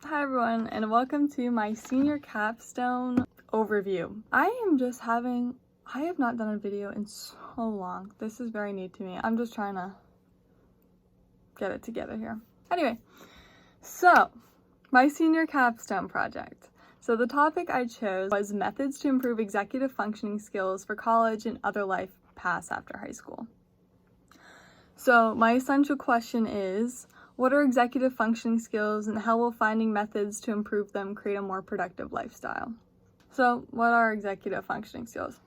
Hi everyone, and welcome to my senior capstone overview. I have not done a video in so long. This is very new to me. I'm just trying to get it together here. Anyway, so my senior capstone project. So the topic I chose was methods to improve executive functioning skills for college and other life paths after high school. So my essential question is, what are executive functioning skills and how will finding methods to improve them create a more productive lifestyle? So what are executive functioning skills?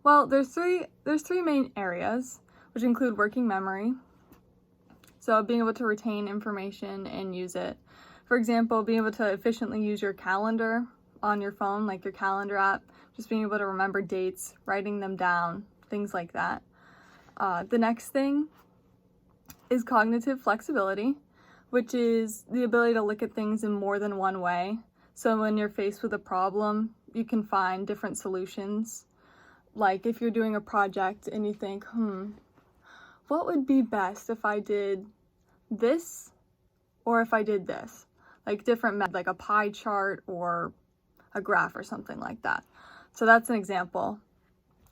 Well, there's three main areas, which include working memory. So being able to retain information and use it. For example, being able to efficiently use your calendar on your phone, like your calendar app, just being able to remember dates, writing them down, things like that. The next thing is cognitive flexibility, which is the ability to look at things in more than one way. So when you're faced with a problem, you can find different solutions. Like if you're doing a project and you think, what would be best if I did this or if I did this? Like different, like a pie chart or a graph or something like that. So that's an example.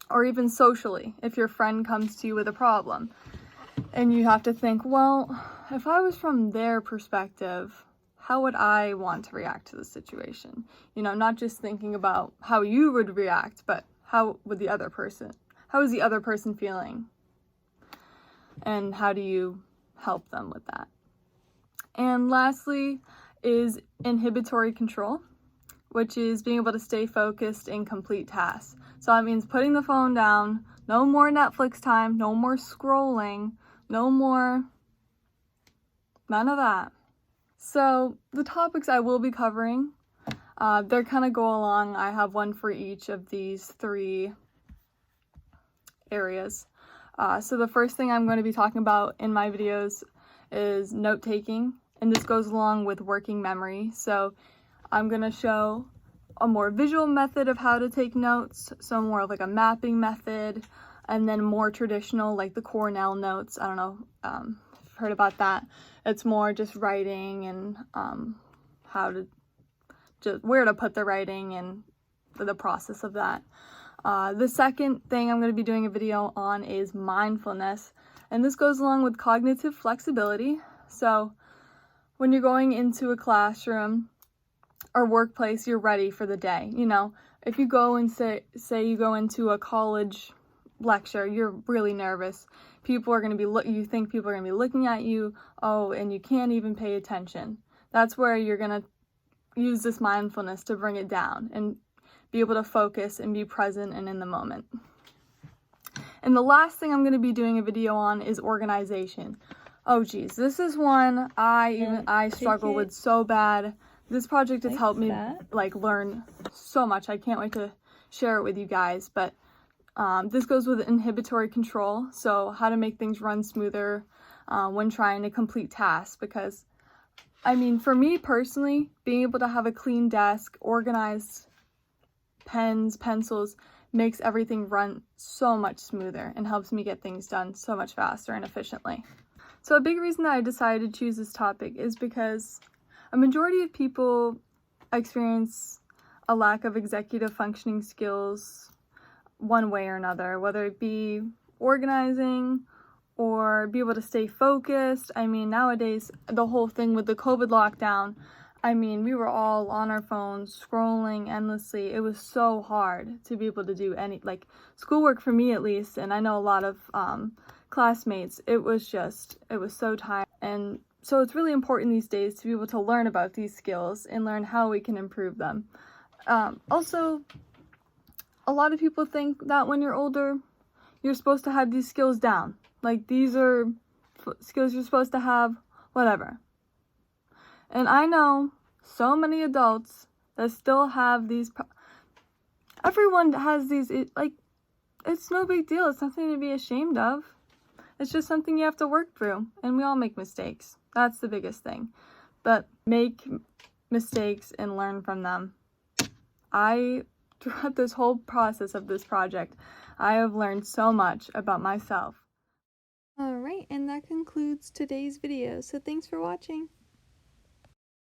Or even socially, if your friend comes to you with a problem, and you have to think, well, if I was from their perspective, how would I want to react to the situation? You know, not just thinking about how you would react, but how is the other person feeling? And how do you help them with that? And lastly is inhibitory control, which is being able to stay focused and complete tasks. So that means putting the phone down, no more Netflix time, no more scrolling, none of that. So the topics I will be covering, they're kind of go along. I have one for each of these three areas. So the first thing I'm going to be talking about in my videos is note-taking, and this goes along with working memory. So I'm going to show a more visual method of how to take notes, so more of like a mapping method, and then more traditional, like the Cornell notes. I don't know if you've heard about that. It's more just writing and where to put the writing and the process of that. The second thing I'm going to be doing a video on is mindfulness, and this goes along with cognitive flexibility. So when you're going into a classroom or workplace, you're ready for the day. You know, if you go and say you go into a college lecture, you're really nervous. You think people are going to be looking at you, and you can't even pay attention. That's where you're going to use this mindfulness to bring it down and be able to focus and be present and in the moment. And the last thing I'm going to be doing a video on is organization. Oh geez, this is one I struggle with so bad. This project has helped me learn so much. I can't wait to share it with you guys, but this goes with inhibitory control, so how to make things run smoother when trying to complete tasks. Because, I mean, for me personally, being able to have a clean desk, organized pens, pencils, makes everything run so much smoother and helps me get things done so much faster and efficiently. So a big reason that I decided to choose this topic is because a majority of people experience a lack of executive functioning skills one way or another, whether it be organizing or be able to stay focused. I mean, nowadays, the whole thing with the COVID lockdown, I mean, we were all on our phones, scrolling endlessly. It was so hard to be able to do schoolwork for me at least, and I know a lot of classmates, it was so tiring. And so it's really important these days to be able to learn about these skills and learn how we can improve them. Also, a lot of people think that when you're older, you're supposed to have these skills down. Like, these are skills you're supposed to have, whatever. And I know so many adults that still have these. Everyone has these, it's no big deal. It's nothing to be ashamed of. It's just something you have to work through. And we all make mistakes. That's the biggest thing. But make mistakes and learn from them. Throughout this whole process of this project, I have learned so much about myself. Alright, and that concludes today's video, so thanks for watching.